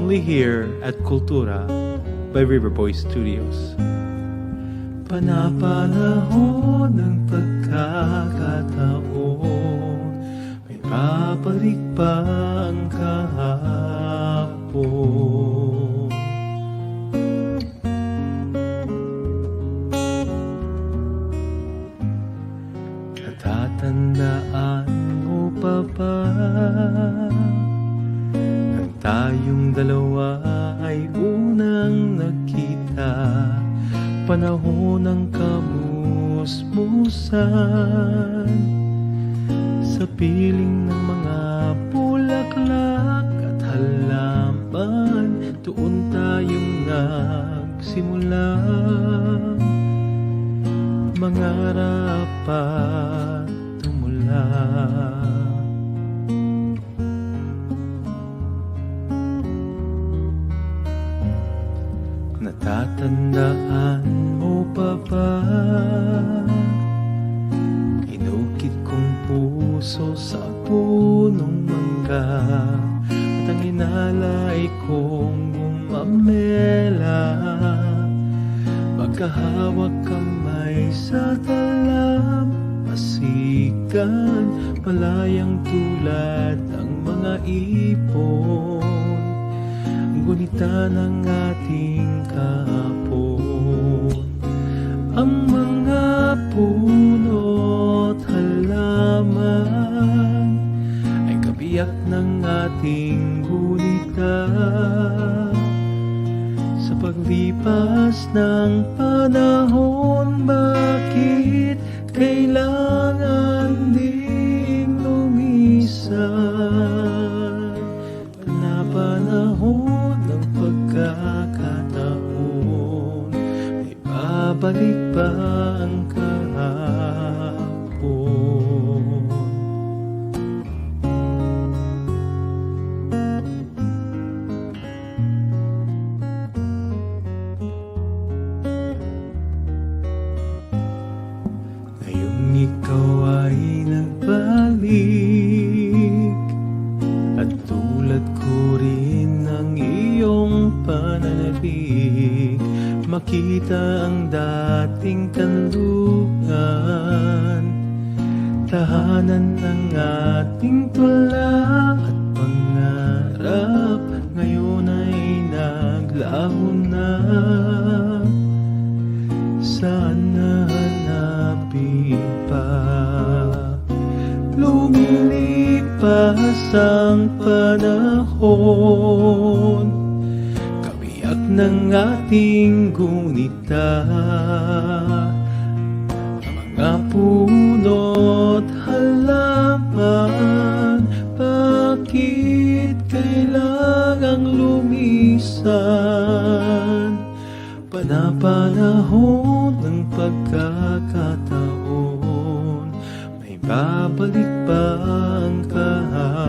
only here at Kultura by Riverboy Studios. Panapanahon ng pagkakataon, may babalik pa ang kahapon. Natatandaan mo pa ba nang tayong dalawa ay unang nagkita? Panahon ng kamusmusan, sa piling ng mga bulaklak at halaman, doon tayong nagsimula mangarap at tumula. Natatandaan mo pa ba inukit kong puso sa punong mangga, at ang inalay kong gumamela, magkahawak kamay sa dalampasigan, malayang tulad ng mga ipon, gunita ng ating kahapon. Ang mga puno't halaman ay kabiyak ng ating gunita. Sa paglipas ng panahon, bakit kailangan ding lumisan? Panapanahon ng pagkakataon, may babalik pa ang kahapon. Ngayong ikaw ay nagbalik, at tulad ko rin ang iyong pananabik, makita ang dating kanlungan, tahanan ng ating tula at pangarap, ngayon ay naglaho na. Saan nahanapin pa? Lumilipas ang panahon, kabiyak ng ating gunita. Ang mga puno't halaman, bakit kailangang lumisan? Panapanahon ng pagkakataon, may babalik pa ang kahapon.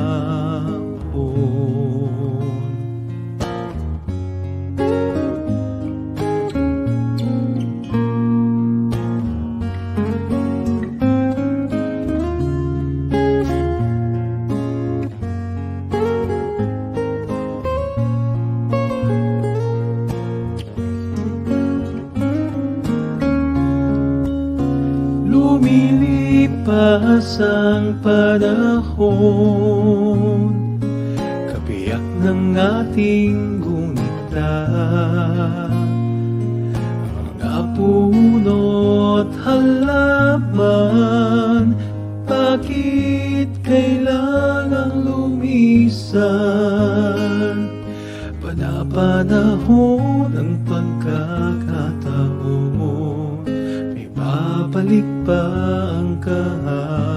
Lumilipas ang panahon, kabiyak ng ating gunita. Mga puno't halaman, bakit kailangang lumisan? Panapanahon ng pagkakataon, may babalik pa ang kahapon.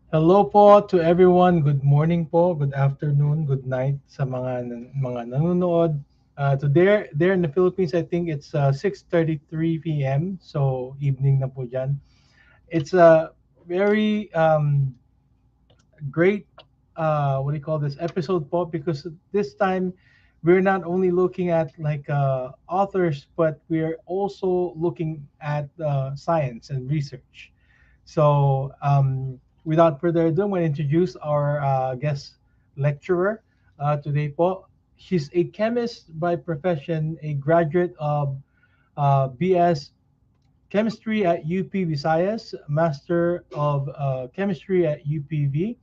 Hello po to everyone. Good morning po, good afternoon, good night sa mga nanonood. There in the Philippines, I think it's 6:33 p.m. So evening na po dyan. It's a very great what do you call this episode po, because this time we're not only looking at like authors, but we're also looking at science and research. So, without further ado, I'm going to introduce our guest lecturer today po. She's a chemist by profession, a graduate of BS Chemistry at UP Visayas, Master of Chemistry at UPV,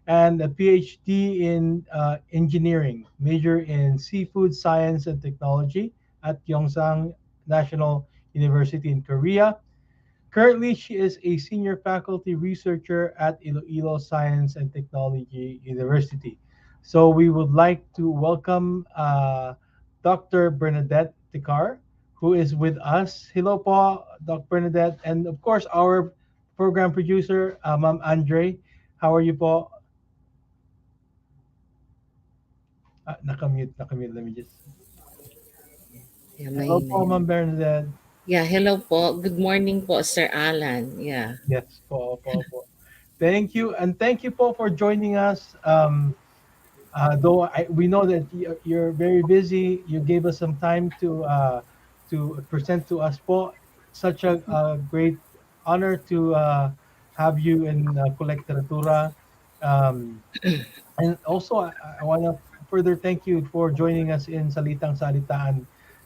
and a PhD in engineering, major in seafood science and technology at Gyeongsang National University in Korea. Currently, she is a senior faculty researcher at Iloilo Science and Technology University. So we would like to welcome Dr. Bernadette Tikar, who is with us. Hello po, Dr. Bernadette. And of course, our program producer, Ma'am Andre. How are you po? Nakamute. Let me just... Yeah, Hello mahina po, yun. Ma'am Bernadette. Yeah, hello po. Good morning po, Sir Alan. Yeah. Yes po. Thank you. And thank you po for joining us. We know that you're very busy, you gave us some time to present to us po. Such a great honor to have you in Kolektratura. Um, and also, I want to further thank you for joining us in Salitang Salitaan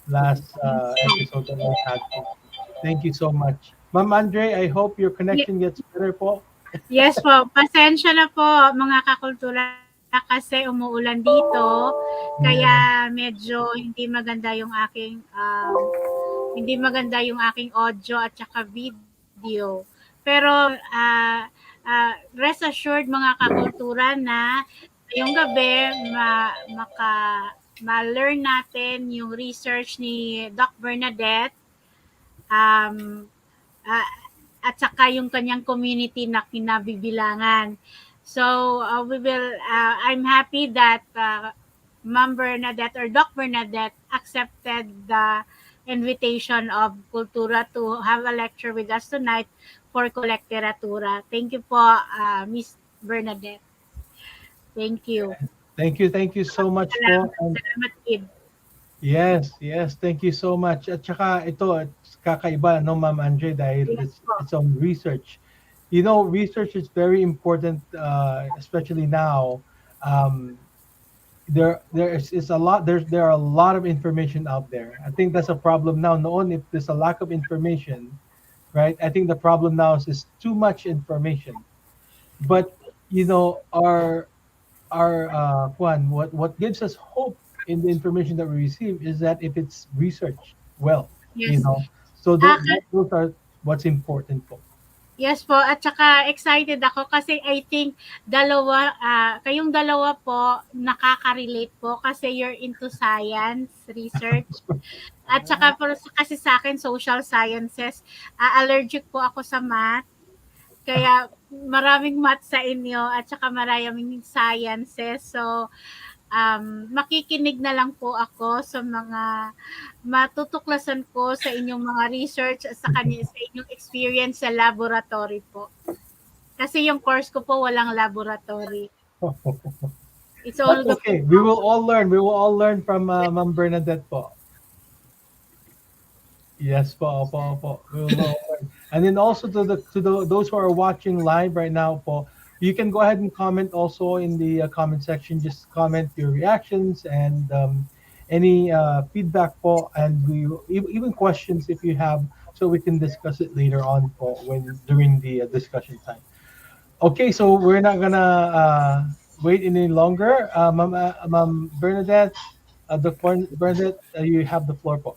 last Yes po. episode that we had po. Thank you so much. Ma'am Andre, I hope your Ye- connection gets better po. Yes po, pasensya na po mga kakultura kasi umuulan dito. Kaya Yeah. medyo hindi maganda yung aking audio at saka video. Pero rest assured mga kakultura na ngayong gabi ma-learn natin yung research ni Doc Bernadette, um, ah, at saka yung kanyang community na kinabibilangan. So I'm happy that Ma'am Bernadette or Doc Bernadette accepted the invitation of Kultura to have a lecture with us tonight for Kolekteratura. Thank you po, Miss Bernadette. Thank you. Thank you so much po. Salamat, salamat kid. Yes, thank you so much. At saka ito, kakaiba, no, Ma'am Andre, dahil Yes po. it's on research. You know, research is very important, especially now. Um, there are a lot of information out there. I think that's a problem now. Noon, if there's a lack of information, right? I think the problem now is too much information. But you know, our Juan, what gives us hope in the information that we receive is that if it's researched well, you Yes. know, so Ah, those are what's important po. Yes po, at saka excited ako kasi I think kayong dalawa po nakaka-relate po kasi you're into science, research. At saka kasi sa akin social sciences, allergic po ako sa math. Kaya maraming math sa inyo at saka maraming sciences. So, makikinig na lang po ako sa mga matutuklasan ko sa inyong mga research at sa inyong experience sa laboratory po. Kasi yung course ko po walang laboratory. It's all That's the okay. We will all learn. We will all learn from yes, Ma'am Bernadette po. Yes po. We will all learn. And then also those who are watching live right now po, you can go ahead and comment also in the comment section. Just comment your reactions and any feedback po, and even questions if you have, so we can discuss it later on po when during the discussion time. Okay, so we're not gonna wait any longer. Ma'am Bernadette, Bernadette, you have the floor po.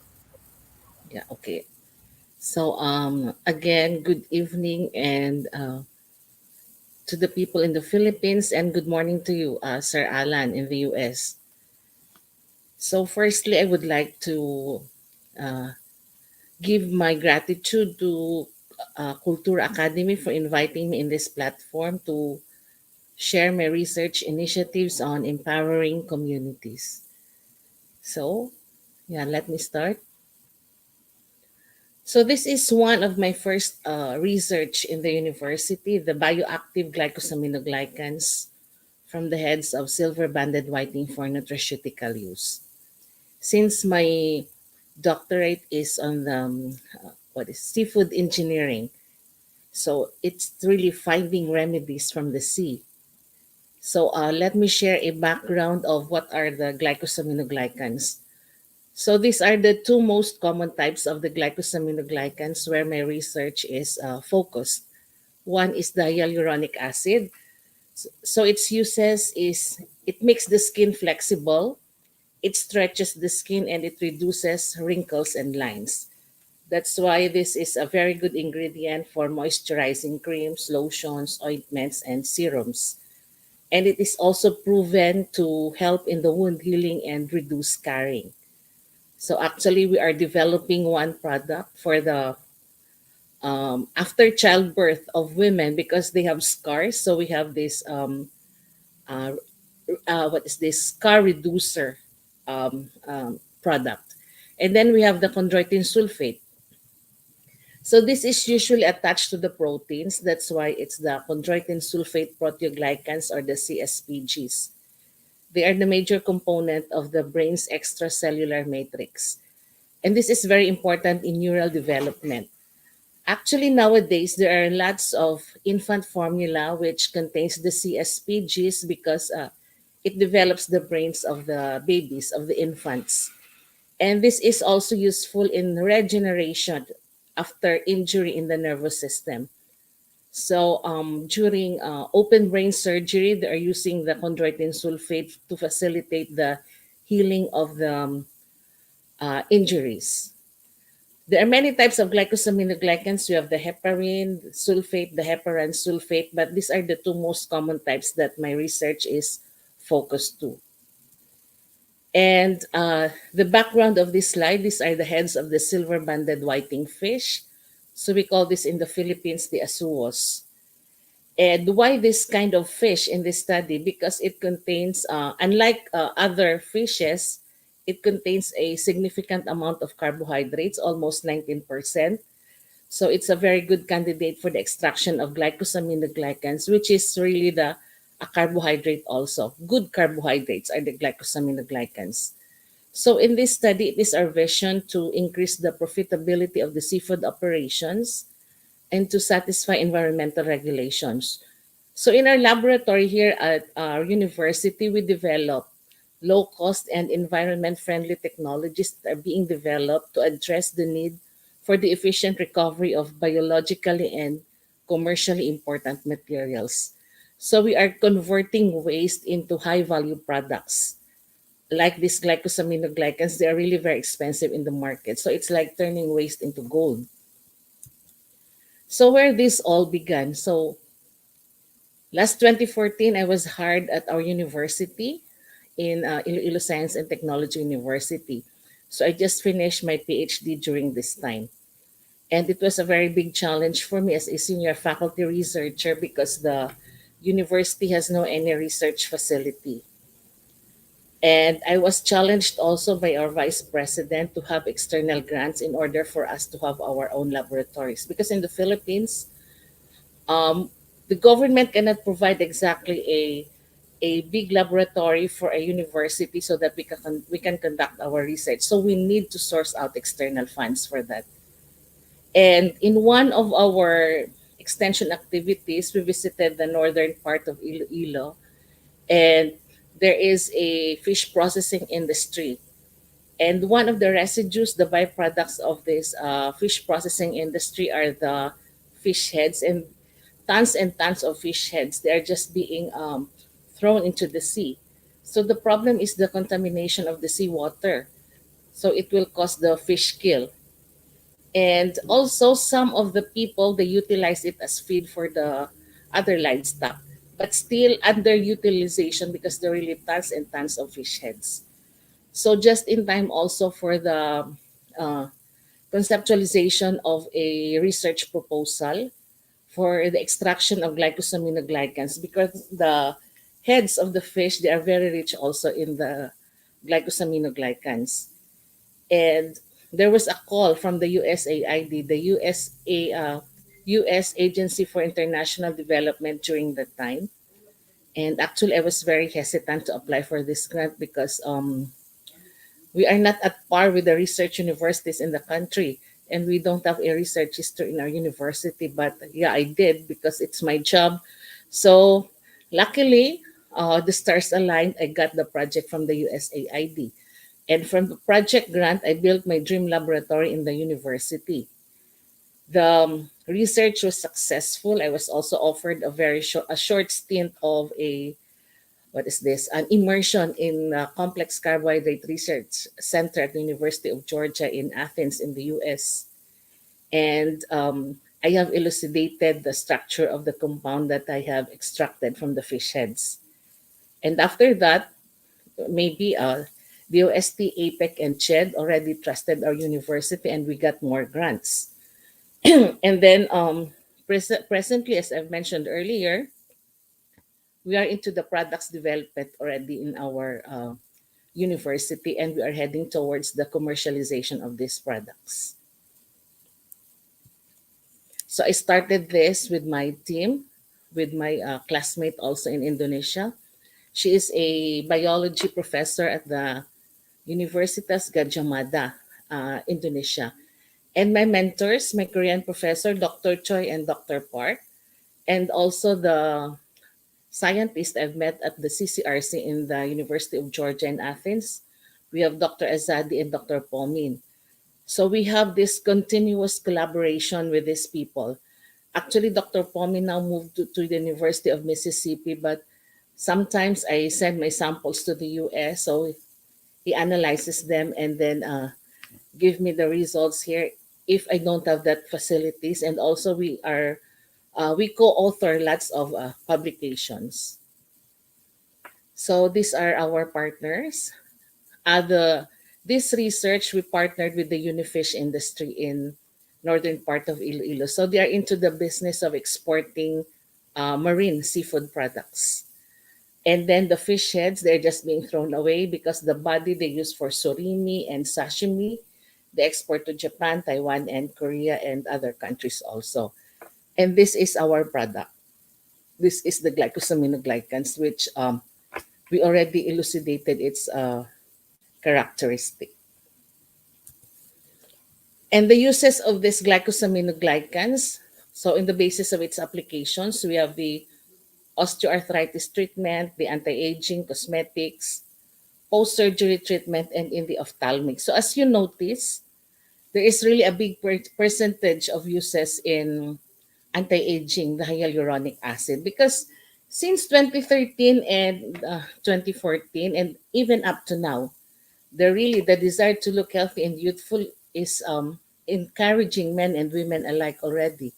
Yeah, okay. So, again, good evening and to the people in the Philippines and good morning to you, Sir Alan in the US. So, firstly, I would like to uh, give my gratitude to Culture Academy for inviting me in this platform to share my research initiatives on empowering communities. So, yeah, let me start. So, this is one of my first research in the university, the bioactive glycosaminoglycans from the heads of silver banded whiting for nutraceutical use. Since my doctorate is on the what is seafood engineering, so it's really finding remedies from the sea. So let me share a background of what are the glycosaminoglycans. So these are the two most common types of the glycosaminoglycans where my research is focused. One is the hyaluronic acid. So its uses is it makes the skin flexible, it stretches the skin, and it reduces wrinkles and lines. That's why this is a very good ingredient for moisturizing creams, lotions, ointments, and serums. And it is also proven to help in the wound healing and reduce scarring. So actually, we are developing one product for the after childbirth of women because they have scars. So we have this uh, what is this scar reducer product, and then we have the chondroitin sulfate. So this is usually attached to the proteins. That's why it's the chondroitin sulfate proteoglycans or the CSPGs. They are the major component of the brain's extracellular matrix. And this is very important in neural development. Actually, nowadays, there are lots of infant formula which contains the CSPGs because it develops the brains of the babies, of the infants. And this is also useful in regeneration after injury in the nervous system. So during open brain surgery, they are using the chondroitin sulfate to facilitate the healing of the injuries. There are many types of glycosaminoglycans. You have the heparin sulfate, the heparan sulfate, but these are the two most common types that my research is focused to. And the background of this slide, these are the heads of the silver banded whiting fish. So we call this in the Philippines the asuos. And why this kind of fish in this study? Because it contains, unlike other fishes, it contains a significant amount of carbohydrates, almost 19%. So it's a very good candidate for the extraction of glycosaminoglycans, which is really a carbohydrate also. Good carbohydrates are the glycosaminoglycans. So in this study, it is our vision to increase the profitability of the seafood operations and to satisfy environmental regulations. So in our laboratory here at our university, we develop low-cost and environment-friendly technologies that are being developed to address the need for the efficient recovery of biologically and commercially important materials. So we are converting waste into high-value products. Like these glycosaminoglycans, they are really very expensive in the market. So it's like turning waste into gold. So where this all began. So last 2014, I was hired at our university in Iloilo Science and Technology University. So I just finished my PhD during this time. And it was a very big challenge for me as a senior faculty researcher because the university has no any research facility. And I was challenged also by our vice president to have external grants in order for us to have our own laboratories. Because in the Philippines, um, the government cannot provide exactly a big laboratory for a university so that we can conduct our research. So we need to source out external funds for that. And in one of our extension activities, we visited the northern part of Iloilo, and there is a fish processing industry. And one of the residues, the byproducts of this fish processing industry are the fish heads and tons of fish heads. They are just being thrown into the sea. So the problem is the contamination of the seawater. So it will cause the fish kill. And also some of the people, they utilize it as feed for the other livestock. But still underutilization because there are really tons and tons of fish heads. So just in time also for the uh, conceptualization of a research proposal for the extraction of glycosaminoglycans, because the heads of the fish, they are very rich also in the glycosaminoglycans. And there was a call from the USAID, the US Agency for International Development during that time. And actually, I was very hesitant to apply for this grant because we are not at par with the research universities in the country, and we don't have a research history in our university. But yeah, I did because it's my job. So luckily, the stars aligned. I got the project from the USAID. And from the project grant, I built my dream laboratory in the university. The research was successful. I was also offered a short stint of a what is this? An immersion in complex carbohydrate research center at the University of Georgia in Athens in the U.S. And I have elucidated the structure of the compound that I have extracted from the fish heads. And after that, maybe the OST, APEC, and CHED already trusted our university, and we got more grants. And then presently, as I've mentioned earlier, we are into the products development already in our university, and we are heading towards the commercialization of these products. So I started this with my team, with my classmate also in Indonesia. She is a biology professor at the Universitas Gadjah Mada, Indonesia. And my mentors, my Korean professor, Dr. Choi and Dr. Park, and also the scientists I've met at the CCRC in the University of Georgia in Athens. We have Dr. Azadi and Dr. Paumin. So we have this continuous collaboration with these people. Actually, Dr. Paumin now moved to the University of Mississippi, but sometimes I send my samples to the US, so he analyzes them and then give me the results here if I don't have that facilities. And also we co-author lots of publications. So these are our partners. This research, we partnered with the Unifish industry in northern part of Iloilo. So they are into the business of exporting marine seafood products. And then the fish heads, they're just being thrown away because the body they use for surimi and sashimi, they export to Japan, Taiwan, and Korea, and other countries also. And this is our product. This is the glycosaminoglycans, which we already elucidated its characteristic. And the uses of this glycosaminoglycans, so in the basis of its applications, we have the osteoarthritis treatment, the anti-aging, cosmetics, post-surgery treatment, and in the ophthalmic. So as you notice, there is really a big percentage of uses in anti-aging, the hyaluronic acid, because since 2013 and 2014 and even up to now, the desire to look healthy and youthful is encouraging men and women alike already.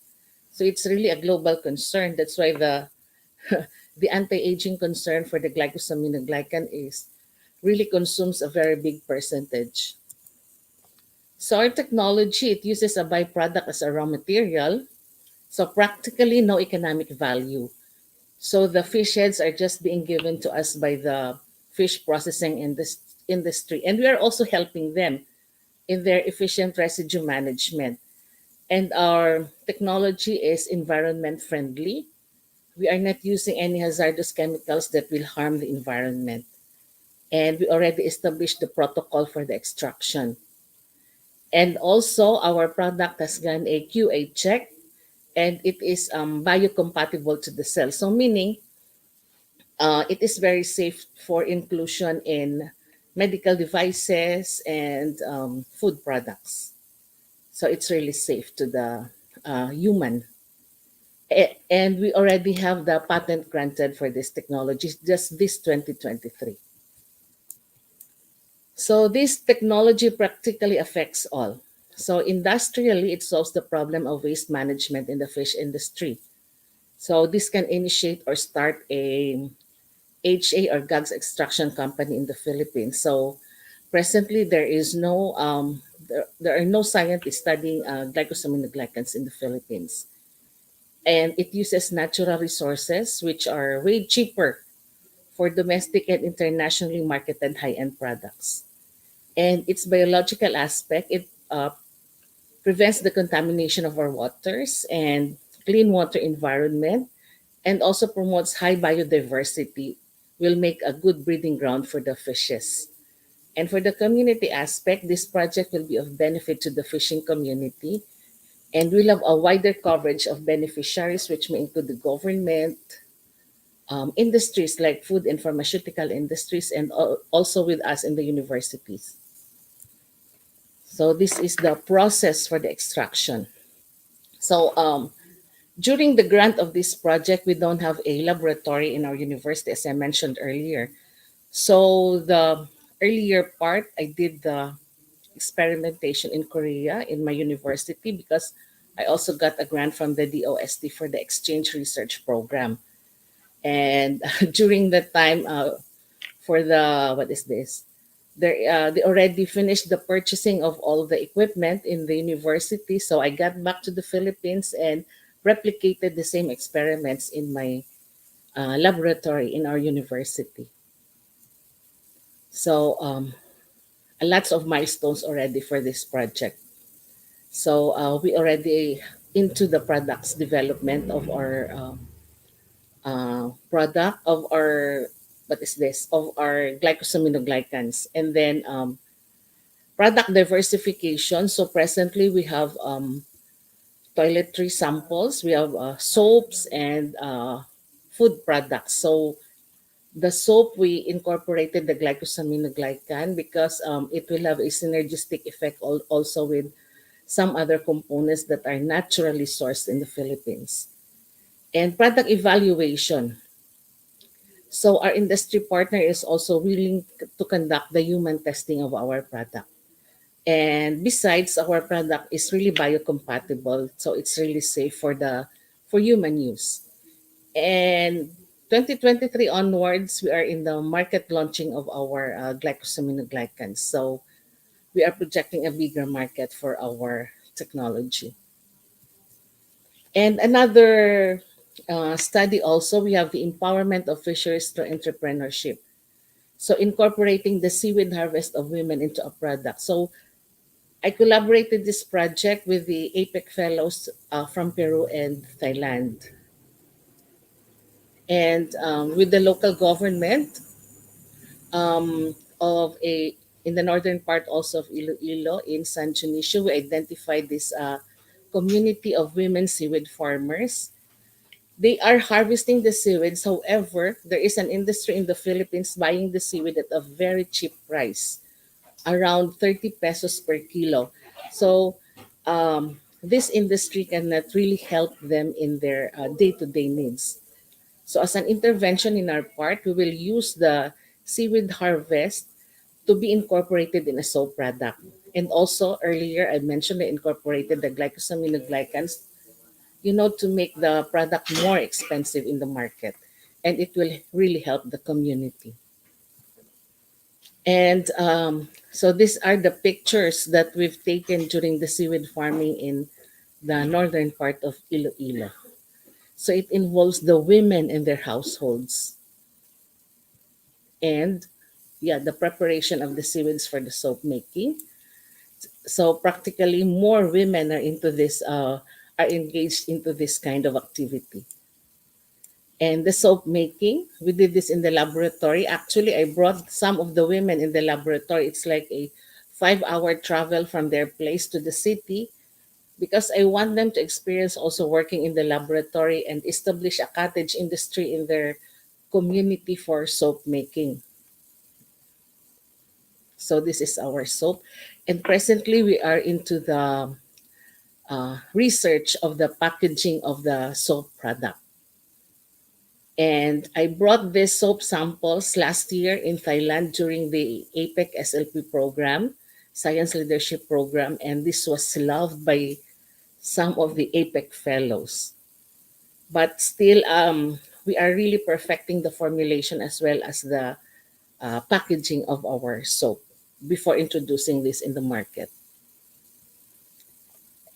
So it's really a global concern. That's why the the anti-aging concern for the glycosaminoglycan is really consumes a very big percentage. So our technology, it uses a byproduct as a raw material. So practically no economic value. So the fish heads are just being given to us by the fish processing industry. And we are also helping them in their efficient residue management. And our technology is environment friendly. We are not using any hazardous chemicals that will harm the environment. And we already established the protocol for the extraction. And also our product has gone a QA check, and it is biocompatible to the cell. So meaning it is very safe for inclusion in medical devices and food products. So it's really safe to the human. And we already have the patent granted for this technology, just this 2023. So this technology practically affects all. So industrially, it solves the problem of waste management in the fish industry. So this can initiate or start a HA or GAGS extraction company in the Philippines. So presently, there is no there are no scientists studying glycosaminoglycans in the Philippines. And it uses natural resources which are way cheaper for domestic and internationally marketed high-end products. And its biological aspect, it prevents the contamination of our waters and clean water environment, and also promotes high biodiversity, will make a good breeding ground for the fishes. And for the community aspect, this project will be of benefit to the fishing community and will have a wider coverage of beneficiaries, which may include the government, industries like food and pharmaceutical industries, and also with us in the universities. So this is the process for the extraction. So during the grant of this project, we don't have a laboratory in our university, as I mentioned earlier. So the earlier part, I did the experimentation in Korea in my university because I also got a grant from the DOST for the exchange research program. And during that time, for the what is this? They already finished the purchasing of all the equipment in the university. So I got back to the Philippines and replicated the same experiments in my laboratory in our university. So lots of milestones already for this project. So we already into the products development of our product of our what is this of our glycosaminoglycans, and then product diversification. So presently we have toiletry samples, we have soaps and food products. So the soap, we incorporated the glycosaminoglycan because it will have a synergistic effect also with some other components that are naturally sourced in the Philippines. And product evaluation. So our industry partner is also willing to conduct the human testing of our product. And besides, our product is really biocompatible, so it's really safe for human use. And 2023 onwards, we are in the market launching of our glycosaminoglycans. So we are projecting a bigger market for our technology. And another study also, we have the empowerment of fisheries through entrepreneurship. So incorporating the seaweed harvest of women into a product. So I collaborated this project with the APEC fellows from Peru and Thailand, and with the local government of a in the northern part also of Iloilo in San Dionisio. We identified this community of women seaweed farmers. They are harvesting the seaweeds. However, there is an industry in the Philippines buying the seaweed at a very cheap price, around 30 pesos per kilo. So this industry cannot really help them in their day-to-day needs. So as an intervention in our part, we will use the seaweed harvest to be incorporated in a soap product. And also earlier I mentioned I incorporated the glycosaminoglycans, to make the product more expensive in the market. And it will really help the community. And so these are the pictures that we've taken during the seaweed farming in the northern part of Iloilo. So it involves the women and their households. And yeah, the preparation of the seaweeds for the soap making. So practically more women are into this, are engaged into this kind of activity. And the soap making, we did this in the laboratory. Actually, I brought some of the women in the laboratory. It's like a 5-hour travel from their place to the city, because I want them to experience also working in the laboratory and establish a cottage industry in their community for soap making. So this is our soap. And presently we are into the research of the packaging of the soap product. And I brought these soap samples last year in Thailand during the APEC SLP program, Science Leadership Program, and this was loved by some of the APEC fellows. But still, we are really perfecting the formulation as well as the packaging of our soap before introducing this in the market.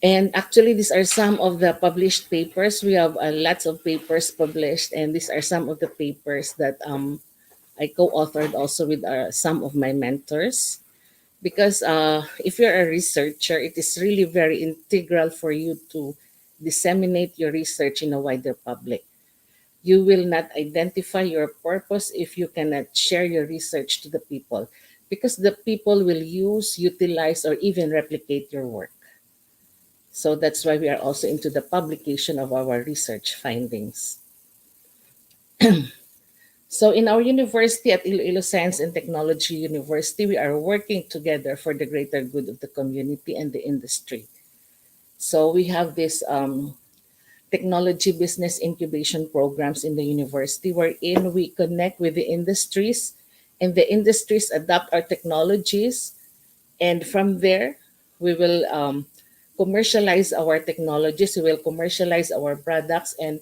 And actually, these are some of the published papers. We have lots of papers published, and these are some of the papers that I co-authored also with some of my mentors. Because if you're a researcher, it is really very integral for you to disseminate your research in a wider public. You will not identify your purpose if you cannot share your research to the people, because the people will use, utilize, or even replicate your work. So that's why we are also into the publication of our research findings. So in our university at Iloilo Science and Technology University, we are working together for the greater good of the community and the industry. So we have this technology business incubation programs in the university wherein we connect with the industries, and the industries adopt our technologies, and from there we will commercialize our technologies, we will commercialize our products, and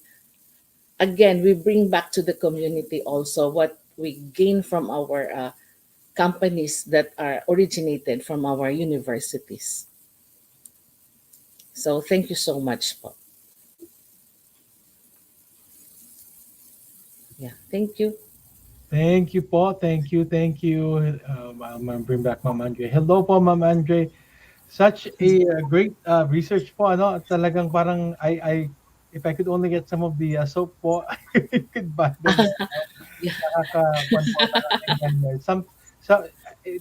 again we bring back to the community also what we gain from our companies that are originated from our universities. So thank you so much po. Yeah, thank you. Thank you po. Thank you. Thank you. I'm gonna bring back Ma'am Andre. Hello po, Ma'am Andre. Such a great research po. Ano, talagang parang if I could only get some of the soap po, I could buy them. Yeah. Nakaka-fun po, nakakinggan yan.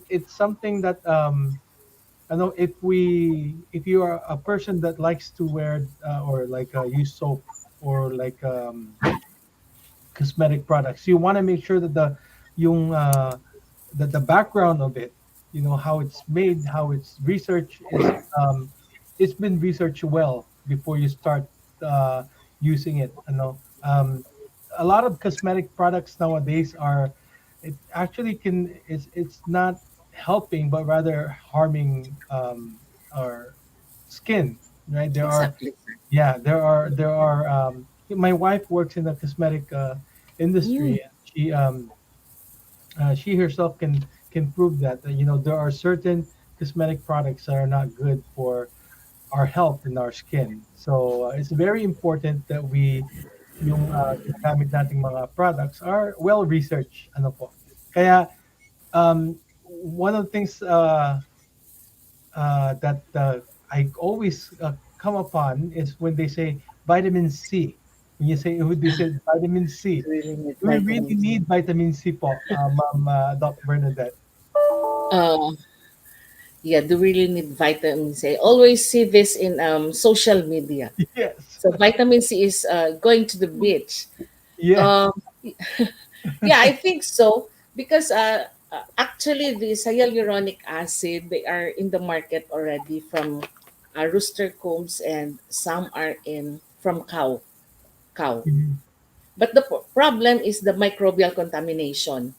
It's something that ano, if you are a person that likes to wear or like use soap or like cosmetic products, you want to make sure that yung the background of it, you know, how it's made, how it's researched is it's been researched well before you start uh, using it. You know, a lot of cosmetic products nowadays are it actually can it's not helping but rather harming our skin. Right? There are Exactly. yeah, there are. My wife works in the cosmetic Mm, industry. She herself can prove that, you know, there are certain cosmetic products that are not good for our health and our skin. So it's very important that yung ginagamit nating mga products are well researched. Ano po? Kaya one of the things that I always come upon is when they say vitamin C. When you say when they say vitamin C, really need do we really vitamins. need vitamin C po, Ma'am Doc Bernadette? Uh, yeah, do really need vitamin C. I always see this in social media. Yes. So vitamin C is going to the beach. Yes. Um, yeah, I think so because actually the hyaluronic acid, they are in the market already from rooster combs, and some are in from cow. Mhm. But the problem is the microbial contamination.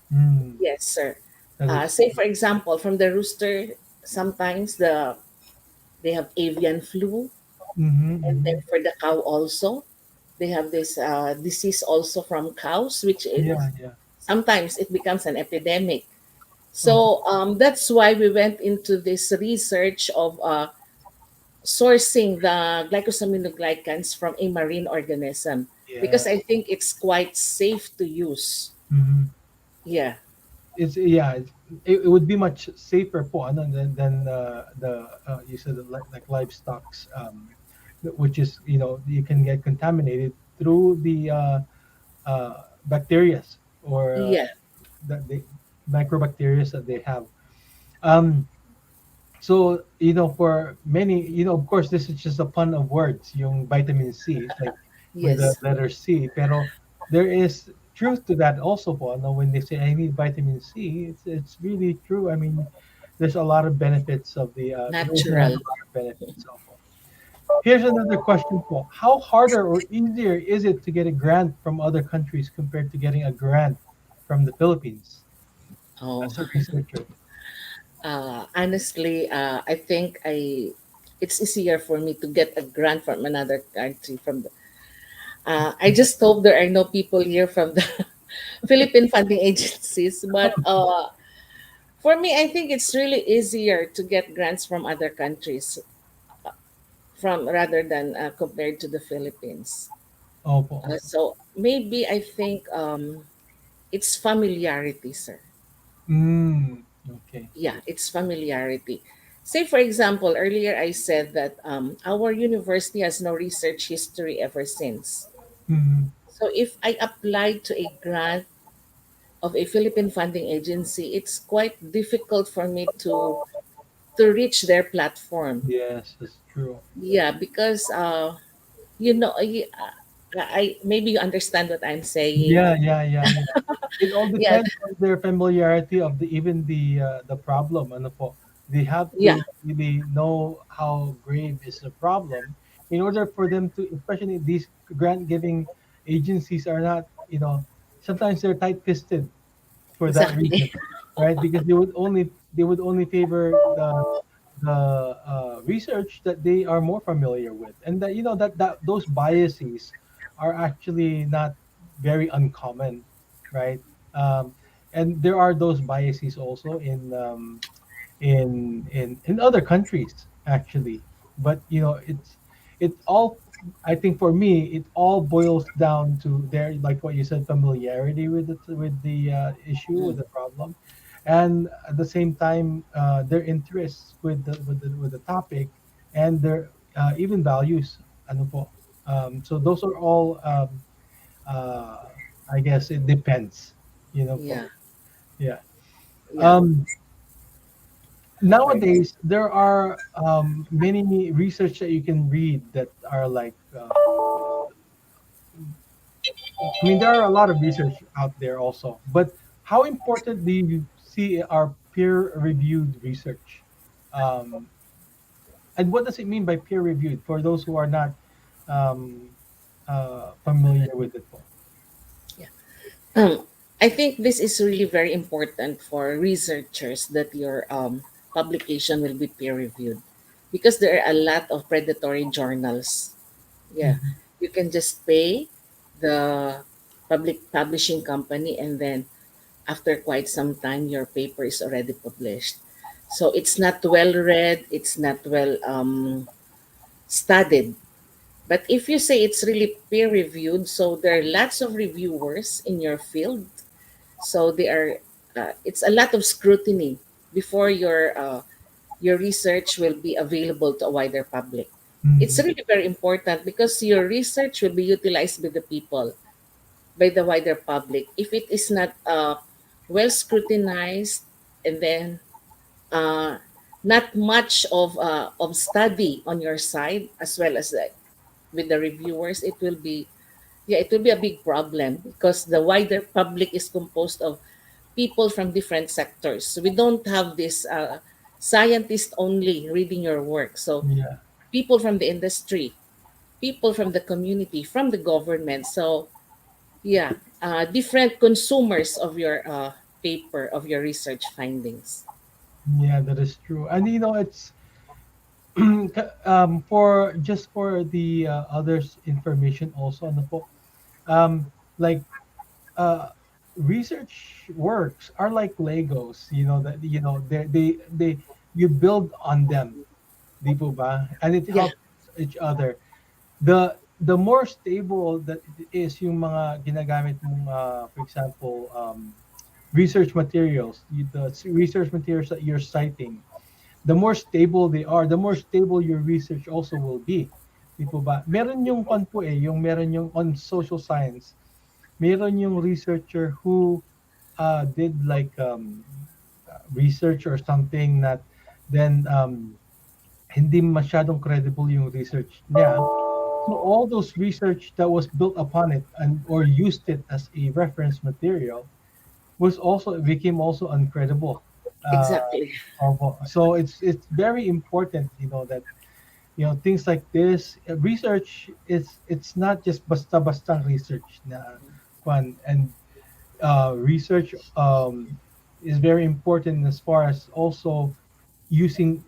Mm, Yes, sir. that is Say true. for example, from the rooster, sometimes they have avian flu, Mm-hmm, and then mm-hmm. for the cow also, they have this disease also from cows, which it Yeah, yeah. sometimes it becomes an epidemic. Oh, So that's why we went into this research of sourcing the glycosaminoglycans from a marine organism, yeah. because I think it's quite safe to use. Mm-hmm. Yeah. It's yeah. It would be much safer po ano, than the you said like livestock, which is, you know, you can get contaminated through the bacteria or Yeah. the microbacteria that they have. Um, so, you know, for many, you know, of course, this is just a pun of words. Yung vitamin C, it's like with the Yes. letter C. Pero there is truth to that also po. No? When they say I need vitamin C, it's really true. I mean, there's a lot of benefits of the ocean has Natural. a lot of benefits also. Here's another question po. How harder or easier is it to get a grant from other countries compared to getting a grant from the Philippines Oh. as a researcher? Honestly, I think it's easier for me to get a grant from another country from the. I just hope there are no people here from the Philippine funding agencies, but for me, I think it's really easier to get grants from other countries. from rather than compared to the Philippines. Opo, opo. So maybe I think it's familiarity, sir. Mm, okay. Yeah, it's familiarity. Say, for example, earlier I said that our university has no research history ever since. Mhm. So if I apply to a grant of a Philippine funding agency, it's quite difficult for me to reach their platform. Yes, that's true. Yeah, because you know, I maybe you understand what I'm saying. Yeah, yeah, yeah, yeah. It all Yeah, depends on their familiarity of the problem. Ano po? They have yeah, to really know how grave is the problem in order for them to, especially these grant giving agencies are not, sometimes they're tight fisted for that exactly. reason, right? Because they would only favor the research that they are more familiar with, and that that those biases are actually not very uncommon, right? Um, and there are those biases also in other countries actually, but it all, I think for me it all boils down to their, like what you said, familiarity with the issue, with Mm, the problem, and at the same time their interests with the topic, and their even values, ano po. So those are all, uh, I guess it depends, po. yeah, Yeah. yeah, um right. Nowadays there are many research that you can read that are like, I mean, there are a lot of research out there also, but how important do you see our peer reviewed research, um, and what does it mean by peer reviewed for those who are not um, familiar with it po? Yeah. I think this is really very important for researchers that your publication will be peer reviewed because there are a lot of predatory journals. Yeah, Mhm. you can just pay the public publishing company, and then after quite some time, your paper is already published. So it's not well read, it's not well studied. But if you say it's really peer reviewed, so there are lots of reviewers in your field, so they are it's a lot of scrutiny before your research will be available to a wider public. It's Mhm. really very important because your research will be utilized by the people, by the wider public. If it is not well scrutinized, and then uh, not much of study on your side as well as with the reviewers, it will be, yeah, it will be a big problem because the wider public is composed of people from different sectors. So we don't have this scientist only reading your work. So Yeah. people from the industry, people from the community, from the government. So yeah, different consumers of your paper, of your research findings. Yeah, that is true. And it's for just for the others information also, ano po, like uh research works are like Legos, that they you build on them, di po ba? And it Yeah, helps each other. The more stable that it is yung mga ginagamit mong, for example, research materials, the research materials that you're citing, the more stable they are, the more stable your research also will be. Di po ba? Meron yung meron yung on social science, meron yung researcher who did like research or something that then hindi masyadong credible yung research niya. So all those research that was built upon it and or used it as a reference material was also became also uncredible. exactly. So it's very important, that things like this, research is, it's not just basta-basta research na kwan, and research is very important as far as also using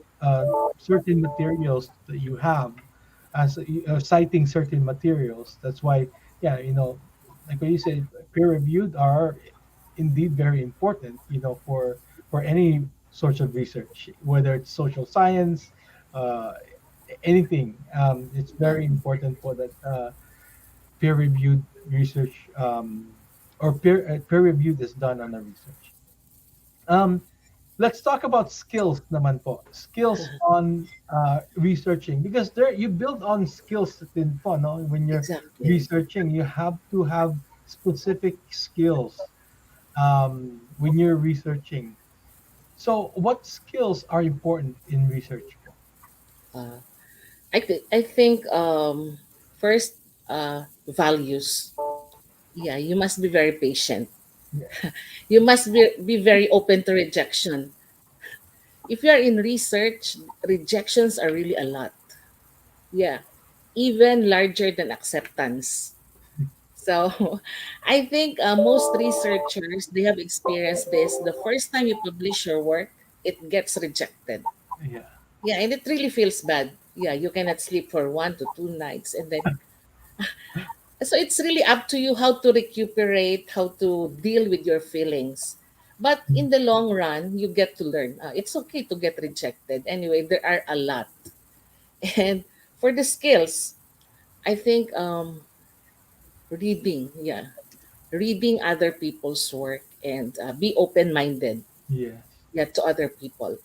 certain materials that you have, as citing certain materials. That's why, yeah, like what you said, peer reviewed are indeed very important, for any sorts of research, whether it's social science, uh, anything. It's Yeah, very important for that peer-reviewed research, or peer-reviewed is done on a research. Um, let's talk about skills naman po. Skills on researching, because there you build on skills din po, no? When you're exactly. researching, you have to have specific skills when you're researching. So, what skills are important in research po? Uh, I think first values. Yeah, you must be very patient. Yeah. You must be very open to rejection. If you are in research, rejections are really a lot. Yeah, even larger than acceptance. So I think most researchers, they have experienced this. The first time you publish your work, it gets rejected. Yeah. Yeah, and it really feels bad. Yeah, you cannot sleep for 1 to 2 nights, and then so it's really up to you how to recuperate, how to deal with your feelings. But in the long run, you get to learn. It's okay to get rejected. Anyway, there are a lot. And for the skills, I think reading, yeah, reading other people's work and be open minded, Yes. yeah, to other people.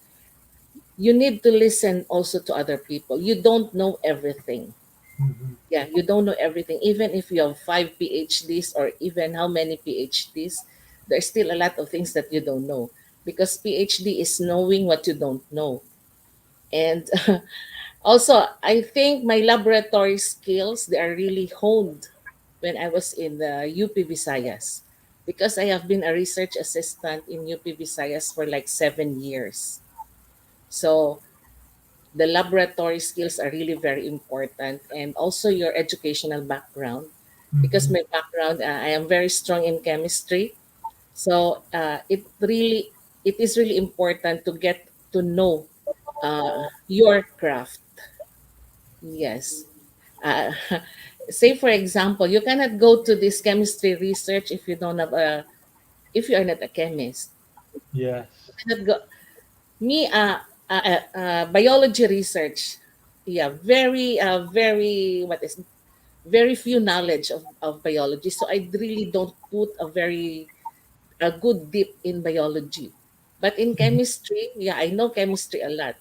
You need to listen also to other people. You don't know everything. Hmm. Yeah, you don't know everything. Even if you have 5 PhDs or even how many PhDs, there's still a lot of things that you don't know, because PhD is knowing what you don't know. And also, I think my laboratory skills, they are really honed when I was in the UP Visayas, because I have been a research assistant in UP Visayas for like 7 years. So the laboratory skills are really very important, and also your educational background, because Hmm. my background, I am very strong in chemistry. So it is really important to get to know your craft. Yes. uh, Say for example, you cannot go to this chemistry research if you don't have a if you are not a chemist. Yes. You cannot go. Me, biology research, yeah, very what is very few knowledge of biology. So I really don't put a good deep in biology. But in Mhm. chemistry, yeah, I know chemistry a lot.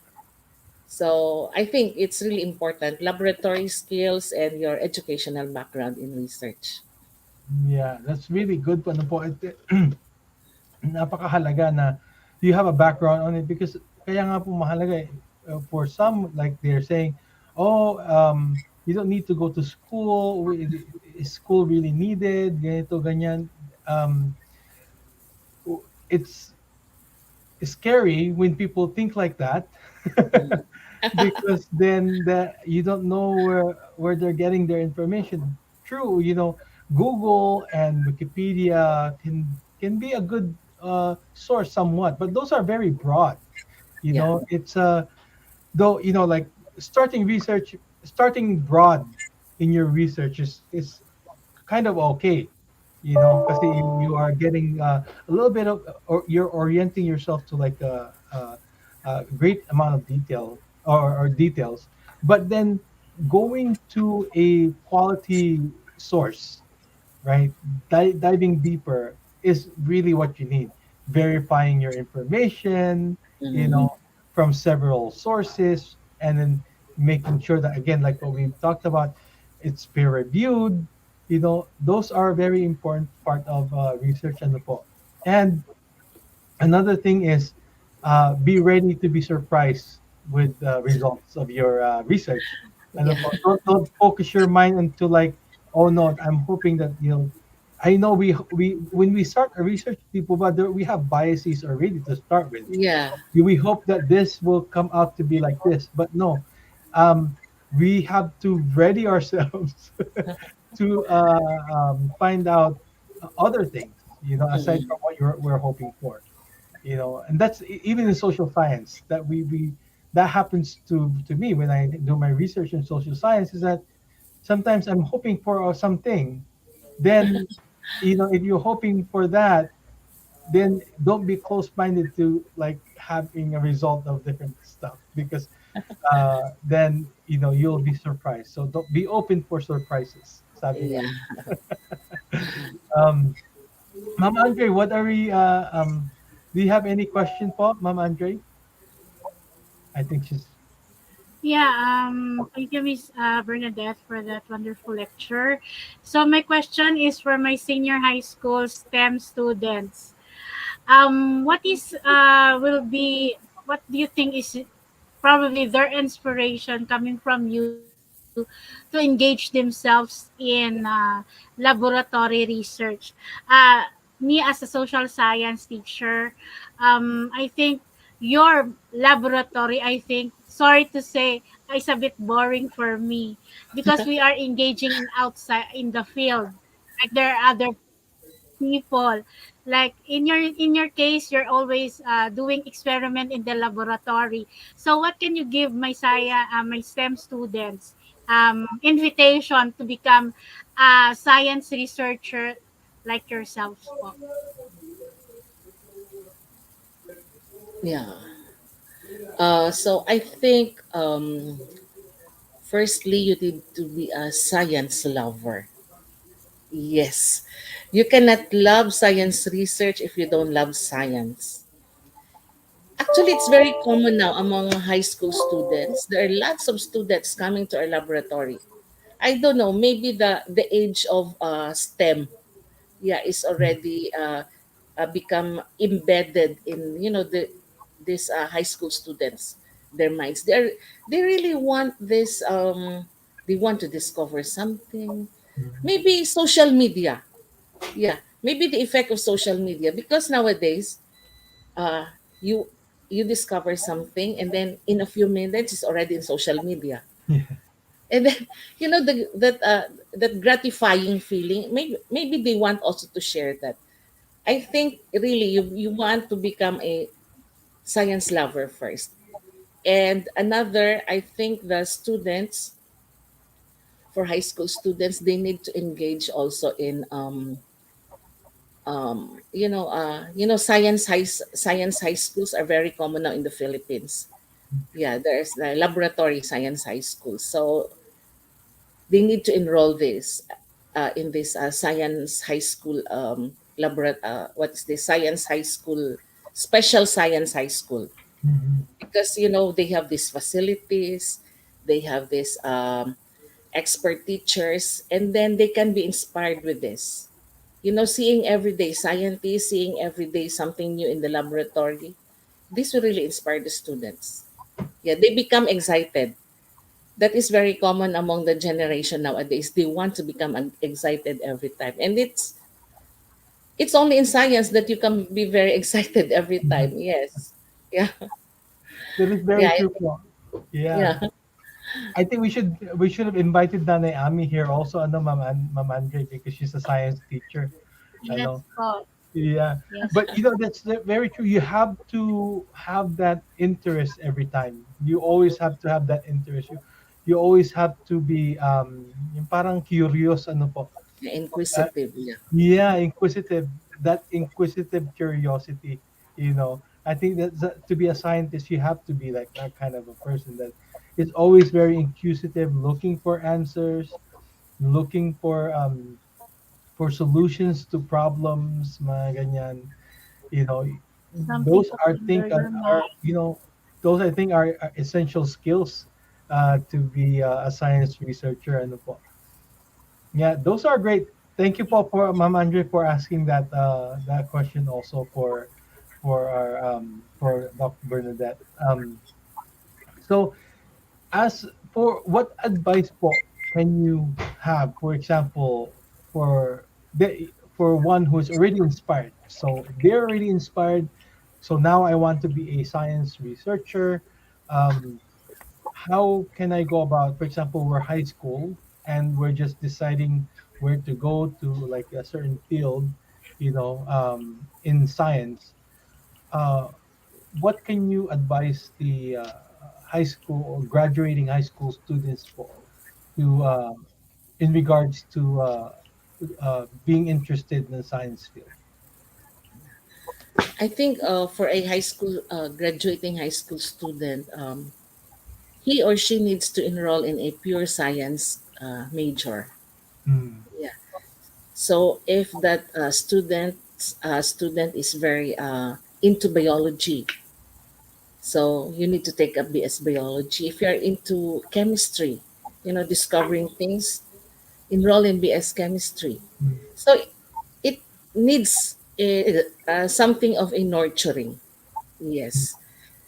So I think it's really important, laboratory skills and your educational background in research. Yeah, that's really good po. Ano po, napakahalaga na you have a background on it, because kaya nga po mahalaga for some, like they're saying, oh, you don't need to go to school. Is school really needed? Ganito, ganyan. Um, it's scary when people think like that, Mm. because then you don't know where they're getting their information. True, Google and Wikipedia can be a good source somewhat, but those are very broad. Yeah, It's though, like starting broad in your research is kind of okay, because you are getting a little bit of, or you're orienting yourself to like a great amount of detail, or details, but then going to a quality source, right? Diving deeper is really what you need. Verifying your information, you mm, know, from several sources, and then making sure that, again, like what we've talked about, it's peer reviewed. Those are very important part of research and the po. And another thing is, be ready to be surprised with the results of your research. And yeah, don't focus your mind into like, oh no, I'm hoping that I know we when we start a research, people, but we have biases already to start with. yeah, We hope that this will come out to be like this, but no, um, we have to ready ourselves to find out other things, aside mm, from what we're hoping for. And that's even in social science, that we that happens to me when I do my research in social science, is that sometimes I'm hoping for something. Then, if you're hoping for that, then don't be close minded to like having a result of different stuff, because then you'll be surprised. So don't be open for surprises. Sabi Yeah. niya. Um, Ma'am Andre, what are we? Do you have any question, po, Ma'am Andre? I think she's. Yeah, thank you, Miss Bernadette, for that wonderful lecture. So my question is for my senior high school STEM students. What is will be what do you think is probably their inspiration coming from you to engage themselves in laboratory research? Me as a social science teacher, I think your laboratory, I think, sorry to say, is a bit boring for me because we are engaging in outside in the field. Like there are other people, like in your case you're always doing experiment in the laboratory. So what can you give my STEM students invitation to become a science researcher like yourselves po? Yeah. So I think firstly you need to be a science lover. Yes. You cannot love science research if you don't love science. Actually, it's very common now among high school students. There are lots of students coming to our laboratory. I don't know, maybe the age of STEM, yeah, is already become embedded in these high school students, their minds. They really want this. They want to discover something. Maybe social media. Yeah, maybe the effect of social media, because nowadays uh, you you discover something and then in a few minutes it's already in social media, Yeah. and then that gratifying feeling, maybe they want also to share that. I think really you want to become a science lover first. And another, I think the students, for high school students, they need to engage also in science high schools are very common now in the Philippines. Yeah, there's the laboratory science high school. So they need to enroll this in this science high school what is this science high school, special science high school, Mhm. because they have these facilities, they have this expert teachers, and then they can be inspired with this, seeing everyday scientists, seeing every day something new in the laboratory. This will really inspire the students. Yeah, they become excited. That is very common among the generation nowadays. They want to become excited every time, and it's only in science that you can be very excited every time. Mhm. Yes. Yeah. That is Yeah. very true, po. Yeah. Yeah. I think we should have invited Nanay Ami here also, Ma'am Andre, because she's a science teacher. I Yes know. po. Yeah, Yes but po. that's very true. You have to have that interest every time. You always have to have that interest. You always have to be yung parang curious, ano po. Uh, Inquisitive. Yeah. yeah, inquisitive. That inquisitive curiosity. I think that to be a scientist, you have to be like that kind of a person that is always very inquisitive, looking for answers, looking for solutions to problems, mga ganyan. you know those Something to are think ponder your are mind. those I think are essential skills to be a science researcher, ano po. Yeah, those are great. Thank you po for Ma'am Andre for asking that question also for Dr. Bernadette. So as for what advice po can you have, for example, for one who is already inspired? So they're already inspired. So now I want to be a science researcher. Um, how can I go about? For example, we're high school and we're just deciding where to go to, like a certain field, in science. Uh, what can you advise the high school or graduating high school students for to in regards to being interested in the science field? I think for a high school graduating high school student, he or she needs to enroll in a pure science major. Mm. Yeah. So if that student is very into biology, so you need to take a BS biology. If you're into chemistry, discovering things, enroll in BS chemistry. Mm. So it needs something of a nurturing. Yes.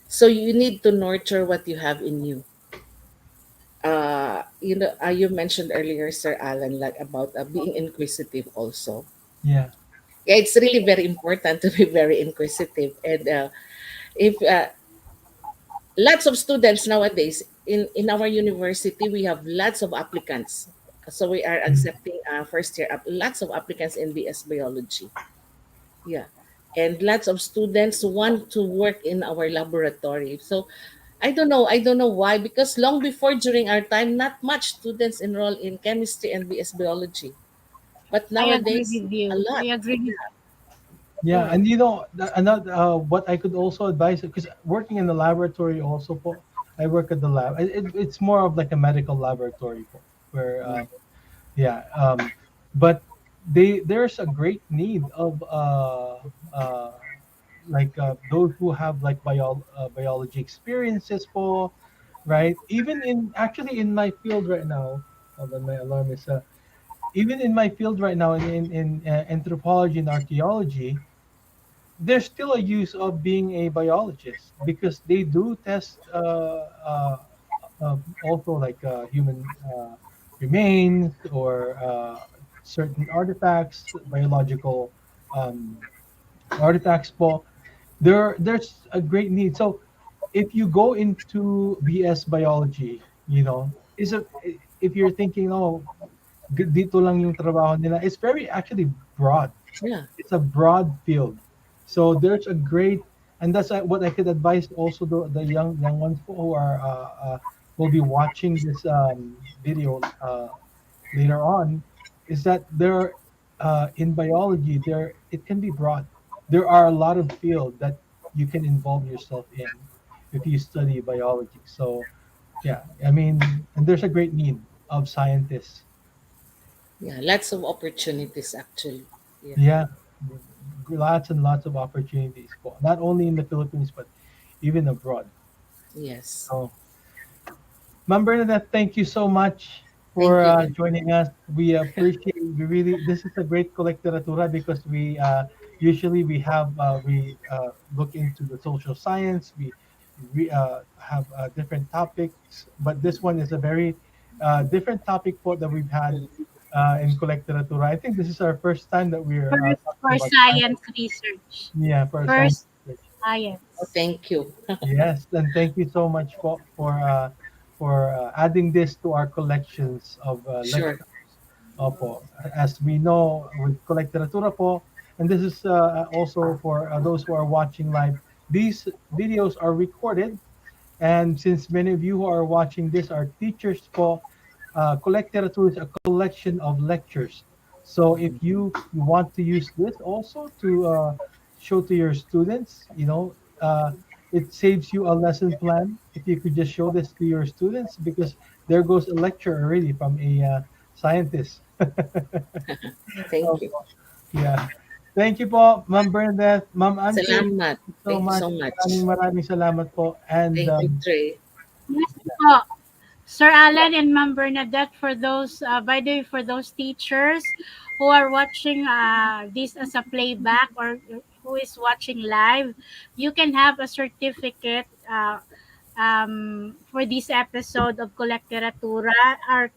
So you need to nurture what you have in you. You mentioned earlier, Sir Alan, like about being inquisitive also. Yeah. Yeah, it's really very important to be very inquisitive. And if lots of students nowadays in our university, we have lots of applicants. So we are Mm. accepting first year, lots of applicants in BS biology. Yeah. And lots of students want to work in our laboratory. So I don't know why, because long before during our time, not much students enroll in chemistry and BS biology. But I agree nowadays, with a you. I lot. agree with Yeah, Yeah. and another what I could also advise, because working in the laboratory also po, I work at the lab. It's more of like a medical laboratory po, where Yeah. yeah, but there's a great need of like those who have like biology experiences po, right? Even in actually in my field right now, hold on, my alarm is even in my field right now in anthropology and archaeology, there's still a use of being a biologist because they do test also like human remains or certain artifacts, biological um, artifacts. Po, there's a great need. So if you go into BS biology, is a if you're thinking, oh, dito lang yung trabaho nila, it's very actually broad. Yeah. It's a broad field. So there's a great, and that's what I could advise also the young ones who are will be watching this video later on, is that there in biology there it can be broad. There are a lot of fields that you can involve yourself in if you study biology. So yeah, I mean, and there's a great need of scientists. Yeah. Lots of opportunities actually. Yeah. Yeah, lots and lots of opportunities, po, not only in the Philippines but even abroad. Yes. So, Ma'am Bernadette, thank you so much for Thank you. joining us. We appreciate. We really. This is a great collecteratura because we usually we look into the social science. We have different topics, but this one is a very different topic for that we've had in collecteratura. I think this is our first time that we're first talking for about science science. research. Yeah, for science First research. Oh, science. thank you. Yes, and thank you so much for adding this to our collections of Sure. lectures. Opo. As we know, with Collecteratura po, and this is also for those who are watching live, these videos are recorded, and since many of you who are watching this are teachers po, Collecteratura is a collection of lectures. So if you want to use this also to show to your students, it saves you a lesson plan if you could just show this to your students because there goes a lecture already from a scientist. Thank you. Opo. Yeah. Thank you po, Ma'am Bernadette. Ma'am Anche, thank Salamat. you so Thank you much. so Maraming much. maraming salamat po. And Thank you, Trey. Yes po. Sir Alan and Ma'am Bernadette, for those, by the way, for those teachers who are watching this as a playback or who is watching live, you can have a certificate for this episode of Collecteratura. Our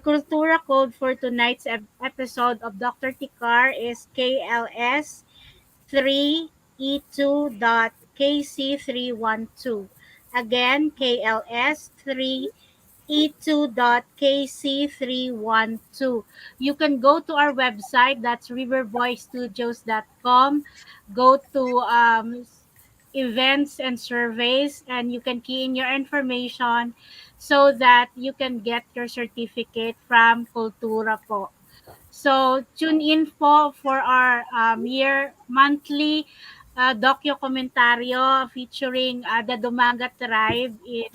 Cultura code for tonight's episode of Dr. Tikar is KLS3E2.KC312. Again, KLS3E2.KC312. You can go to our website, that's riverboystudios.com. Go to events and surveys, and you can key in your information so that you can get your certificate from Cultura po. So tune in po for our year monthly documentaryo featuring the Dumaga tribe in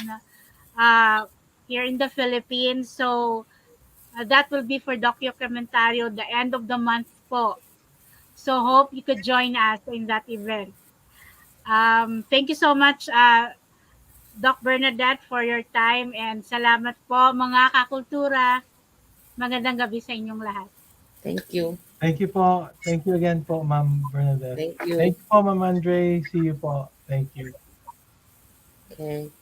uh, here in the Philippines. So that will be for Documentaryo the end of the month po. So hope you could join us in that event. Thank you so much, Doc Bernadette, for your time, and salamat po mga kakultura. Magandang gabi sa inyong lahat. Thank you. Thank you po. Thank you again po, Ma'am Bernadette. Thank you. Thank you po, Ma'am Andre. See you po. Thank you. Okay.